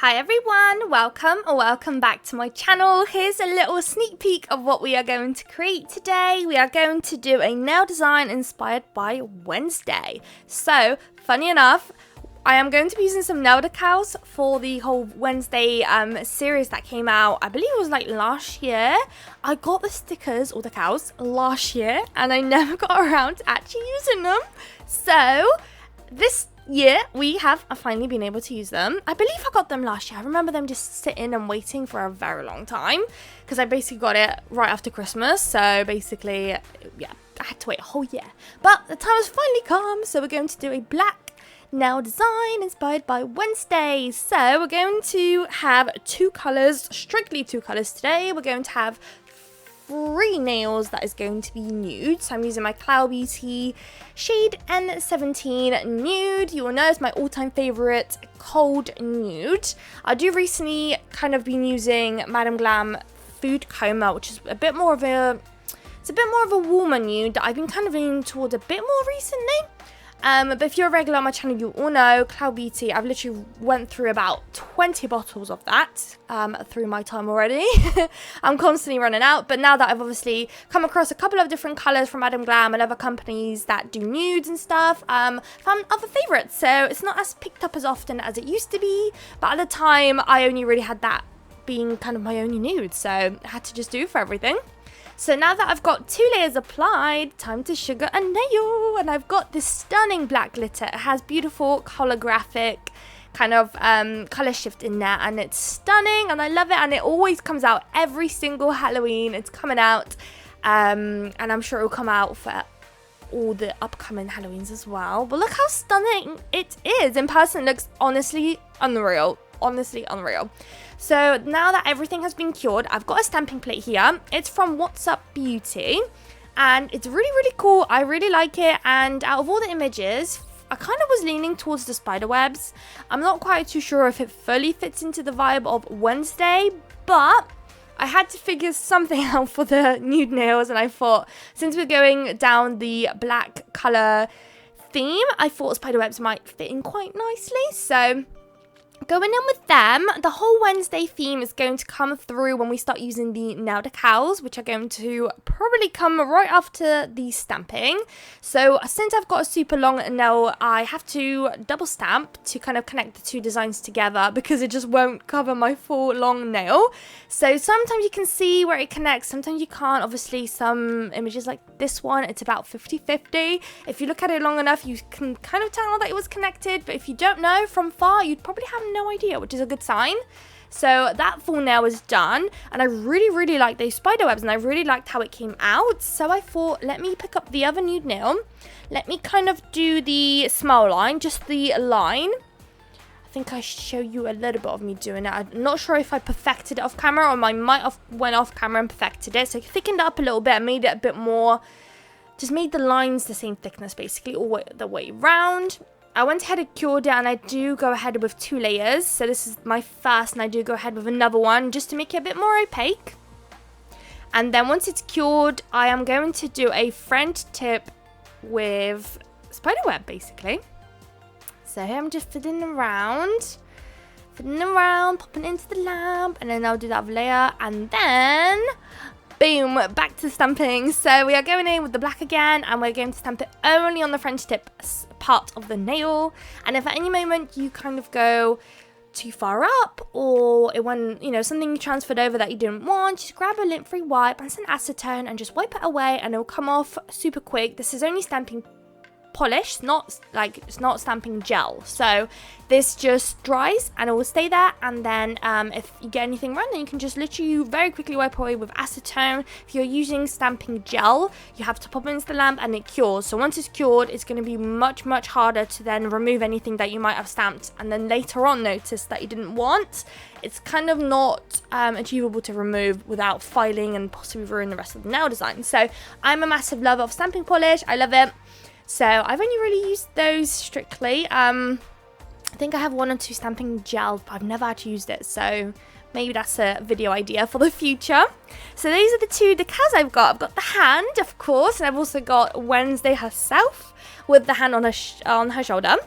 Hi everyone, welcome back to my channel. Here's a little sneak peek of what we are going to create today. We are going to do a nail design inspired by Wednesday. So, funny enough, I am going to be using some nail decals for the whole Wednesday series that came out, I believe it was like last year. I got the stickers or decals last year and I never got around to actually using them. So, this year we have finally been able to use them. I believe I got them last year. I remember them just sitting and waiting for a very long time because I basically got it right after Christmas. So basically, yeah, I had to wait a whole year. But the time has finally come, so we're going to do a black nail design inspired by Wednesday. So we're going to have two colors, strictly two colors today. We're going to have 3 nails that is going to be nude. So I'm using my Cloud Beauty shade N17 nude. You will know it's my all-time favorite cold nude. I do recently kind of been using Madam Glam Food Coma, which is a bit more of a warmer nude that I've been kind of leaning towards a bit more recently. But if you're a regular on my channel, you all know Cloud Beauty. I've literally went through about 20 bottles of that through my time already. I'm constantly running out. But now that I've obviously come across a couple of different colours from Madam Glam and other companies that do nudes and stuff, found other favourites. So it's not as picked up as often as it used to be. But at the time, I only really had that being kind of my only nude. So I had to just do for everything. So now that I've got 2 layers applied, time to sugar a nail. And I've got this stunning black glitter. It has beautiful holographic kind of colour shift in there. And it's stunning and I love it. And it always comes out every single Halloween. It's coming out. And I'm sure it will come out for all the upcoming Halloweens as well. But look how stunning it is. In person, it looks honestly unreal. Honestly unreal. So now that everything has been cured, I've got a stamping plate here. It's from What's Up Beauty and it's really cool. I really like it, and out of all the images, I kind of was leaning towards the spiderwebs. I'm not quite too sure if it fully fits into the vibe of Wednesday, but I had to figure something out for the nude nails, and I thought since we're going down the black colour theme, I thought spiderwebs might fit in quite nicely. So going in with them, the whole Wednesday theme is going to come through when we start using the nail decals, which are going to probably come right after the stamping. So since I've got a super long nail, I have to double stamp to kind of connect the two designs together because it just won't cover my full long nail. So sometimes you can see where it connects, sometimes you can't. Obviously, some images like this one, it's about 50-50. If you look at it long enough, you can kind of tell that it was connected, but if you don't know from far, you'd probably have no idea, which is a good sign. So that full nail is done, and I really like those spider webs, and I really liked how it came out. So I thought, let me pick up the other nude nail, let me kind of do the smile line, just the line. I think I should show you a little bit of me doing it. I'm not sure if I perfected it off camera, or I might have went off camera and perfected it. So I thickened it up a little bit, I made it a bit more, just made the lines the same thickness basically all the way around. I went ahead and cured it, and I do go ahead with 2 layers. So this is my first, and I do go ahead with another one just to make it a bit more opaque. And then once it's cured, I am going to do a front tip with spiderweb basically. So here I'm just fiddling around, popping into the lamp, and then I'll do that layer, and then boom, back to stamping. So we are going in with the black again, and we're going to stamp it only on the French tip part of the nail. And if at any moment you kind of go too far up, or it went, something you transferred over that you didn't want, just grab a lint-free wipe and some acetone and just wipe it away, and it'll come off super quick. This is only stamping polish, it's not stamping gel, so this just dries and it will stay there. And then if you get anything wrong, then you can just literally very quickly wipe away with acetone. If you're using stamping gel, you have to pop it into the lamp and it cures. So once it's cured, it's going to be much harder to then remove anything that you might have stamped and then later on notice that you didn't want. It's kind of not achievable to remove without filing and possibly ruin the rest of the nail design. So I'm a massive lover of stamping polish. I love it. So I've only really used those strictly. I think I have 1 or 2 stamping gels, but I've never actually used it. So maybe that's a video idea for the future. So these are the 2 decals I've got. I've got the hand, of course, and I've also got Wednesday herself with the hand on her shoulder.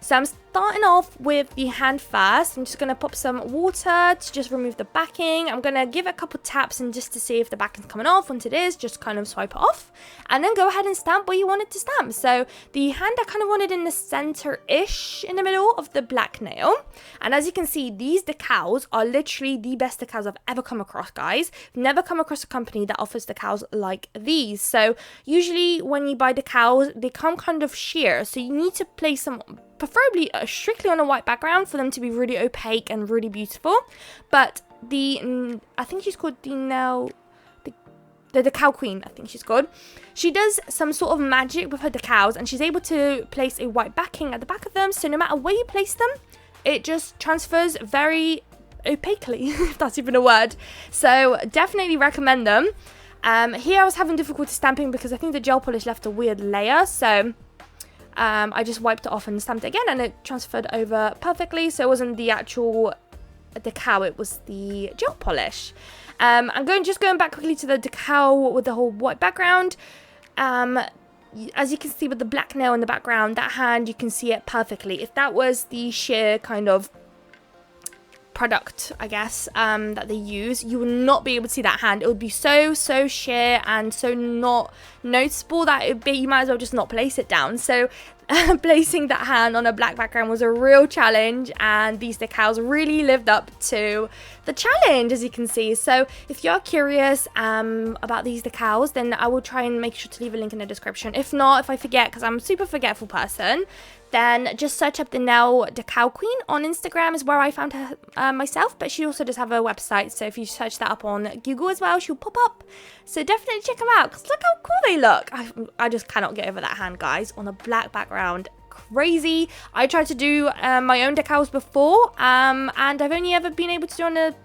So I'm starting off with the hand first. I'm just going to pop some water to just remove the backing. I'm going to give it a couple taps and just to see if the backing's coming off. Once it is, just kind of swipe it off and then go ahead and stamp where you want it to stamp. So the hand I kind of wanted in the center-ish in the middle of the black nail. And as you can see, these decals are literally the best decals I've ever come across, guys. I've never come across a company that offers decals like these. So usually when you buy decals, they come kind of sheer. So you need to place them preferably strictly on a white background for them to be really opaque and really beautiful. But I think she's called the decal queen, I think she's called. She does some sort of magic with her decals, and she's able to place a white backing at the back of them. So no matter where you place them, it just transfers very opaquely, if that's even a word. So definitely recommend them. Here I was having difficulty stamping because I think the gel polish left a weird layer. So I just wiped it off and stamped it again, and it transferred over perfectly. So it wasn't the actual decal, it was the gel polish. I'm just going back quickly to the decal with the whole white background. As you can see with the black nail in the background, that hand, you can see it perfectly. If that was the sheer kind of product, I guess, that they use, you would not be able to see that hand. It would be so sheer and so not noticeable that you might as well just not place it down. So placing that hand on a black background was a real challenge, and these decals really lived up to the challenge, as you can see. So if you're curious about these decals, then I will try and make sure to leave a link in the description. If not, if I forget, because I'm a super forgetful person, then just search up the Nail Decal Queen on Instagram is where I found her myself, but she also does have a website, so if you search that up on Google as well, she'll pop up. So definitely check them out, because look how cool they look. I just cannot get over that hand, guys, on a black background. Crazy. I tried to do my own decals before, and I've only ever been able to do on a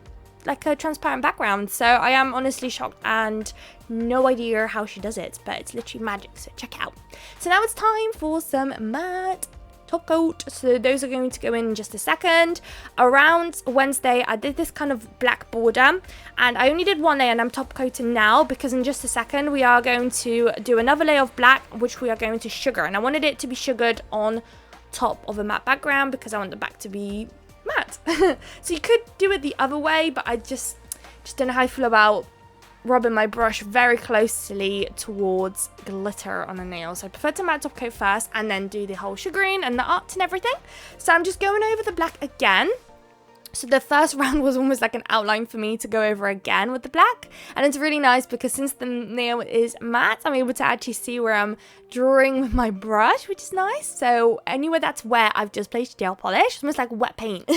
transparent background, so I am honestly shocked and no idea how she does it, but it's literally magic, so check it out. So now it's time for some matte top coat. So those are going to go in just a second. Around Wednesday, I did this kind of black border, and I only did one layer, and I'm top coating now because in just a second we are going to do another layer of black, which we are going to sugar, and I wanted it to be sugared on top of a matte background because I want the back to be matte. So you could do it the other way, but I just don't know how I feel about rubbing my brush very closely towards glitter on a nail. So I prefer to matte top coat first and then do the whole sugaring and the art and everything. So I'm just going over the black again. So the first round was almost like an outline for me to go over again with the black. And it's really nice because since the nail is matte, I'm able to actually see where I'm drawing with my brush, which is nice. So anywhere that's wet, I've just placed gel polish. It's almost like wet paint.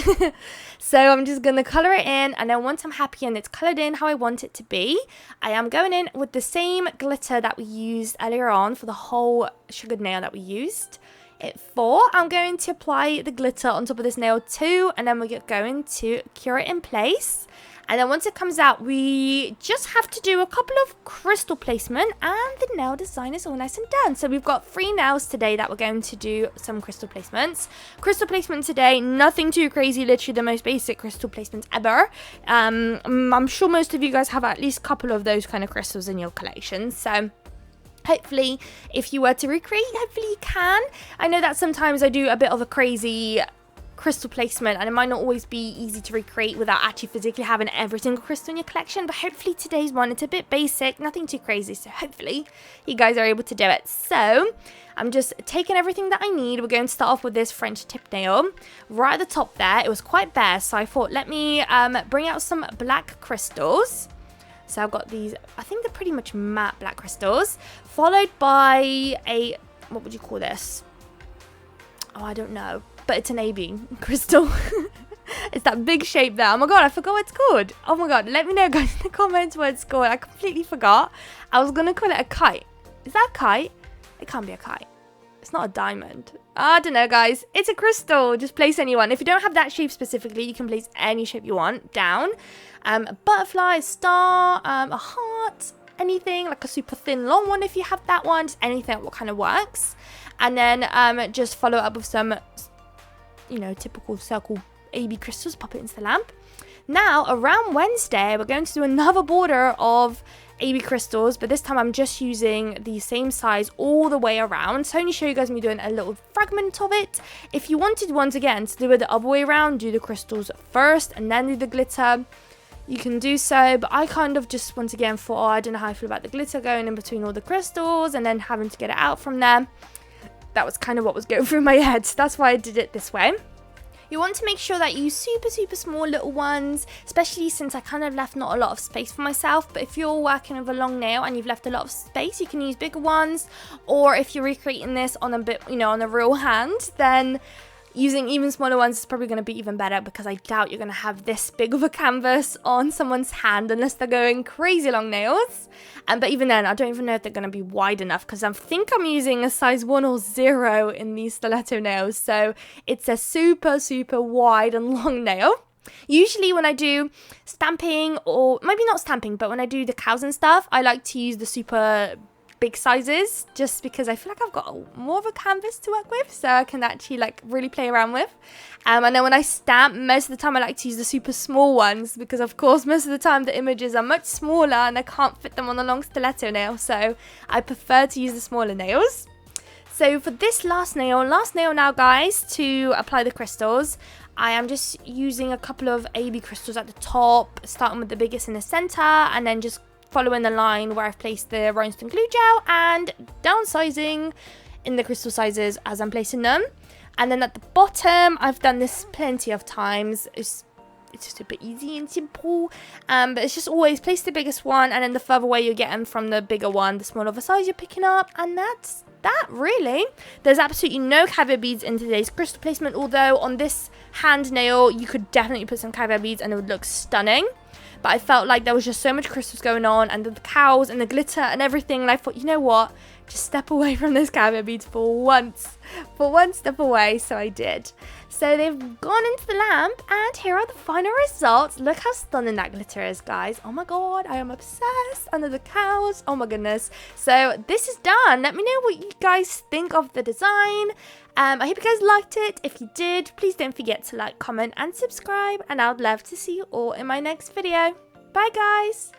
So I'm just going to colour it in. And then once I'm happy and it's coloured in how I want it to be, I am going in with the same glitter that we used earlier on for the whole sugared nail that we used. I'm going to apply the glitter on top of this nail too, and then we're going to cure it in place. And then once it comes out, we just have to do a couple of crystal placement, and the nail design is all nice and done. So we've got 3 nails today that we're going to do some crystal placements. Crystal placement today, nothing too crazy, literally the most basic crystal placements ever. I'm sure most of you guys have at least a couple of those kind of crystals in your collection, so hopefully, if you were to recreate, hopefully you can. I know that sometimes I do a bit of a crazy crystal placement, and it might not always be easy to recreate without actually physically having every single crystal in your collection, but hopefully today's one, it's a bit basic, nothing too crazy, so hopefully you guys are able to do it. So I'm just taking everything that I need. We're going to start off with this French tip nail. Right at the top there, it was quite bare, so I thought let me bring out some black crystals. So I've got these, I think they're pretty much matte black crystals, followed by a, what would you call this? Oh, I don't know, but it's an AB crystal. It's that big shape there. Oh my god, I forgot what it's called. Oh my god, let me know guys in the comments what it's called. I completely forgot. I was going to call it a kite. Is that a kite? It can't be a kite. It's not a diamond. I don't know, guys. It's a crystal. Just place any one. If you don't have that shape specifically, you can place any shape you want down. A butterfly, a star, a heart, anything, like a super thin long one if you have that one, just anything what kind of works. And then just follow up with some, typical circle AB crystals, pop it into the lamp. Now, around Wednesday, we're going to do another border of AB crystals, but this time I'm just using the same size all the way around. So only show you guys me doing a little fragment of it. If you wanted once again to do it the other way around, do the crystals first and then do the glitter, you can do so, but I kind of just once again thought, oh, I don't know how I feel about the glitter going in between all the crystals and then having to get it out from there. That was kind of what was going through my head, so that's why I did it this way. You want to make sure that you use super small little ones, especially since I kind of left not a lot of space for myself. But if you're working with a long nail and you've left a lot of space, you can use bigger ones. Or if you're recreating this on a bit, on a real hand, then using even smaller ones is probably going to be even better, because I doubt you're going to have this big of a canvas on someone's hand unless they're going crazy long nails. But even then, I don't even know if they're going to be wide enough, because I think I'm using a size 1 or 0 in these stiletto nails. So it's a super wide and long nail. Usually when I do stamping, or maybe not stamping, but when I do decals and stuff, I like to use the super big sizes, just because I feel like I've got more of a canvas to work with, so I can actually like really play around with. And then when I stamp, most of the time I like to use the super small ones, because of course most of the time the images are much smaller and I can't fit them on a long stiletto nail, so I prefer to use the smaller nails. So for this last nail now guys, to apply the crystals, I am just using a couple of AB crystals at the top, starting with the biggest in the center, and then just following the line where I've placed the rhinestone glue gel and downsizing in the crystal sizes as I'm placing them. And then at the bottom, I've done this plenty of times. It's just super easy and simple, but it's just always place the biggest one, and then the further away you're getting from the bigger one, the smaller the size you're picking up, and that's that really. There's absolutely no caviar beads in today's crystal placement, although on this hand nail you could definitely put some caviar beads and it would look stunning. But I felt like there was just so much crystals going on, and the cows and the glitter and everything, and I thought, you know what, just step away from those caviar beads for once. For one step away, so I did. So they've gone into the lamp, and here are the final results. Look how stunning that glitter is, guys. Oh my god, I am obsessed. Under the cows, oh my goodness. So this is done. Let me know what you guys think of the design. I hope you guys liked it. If you did, please don't forget to like, comment and subscribe, and I would love to see you all in my next video. Bye guys.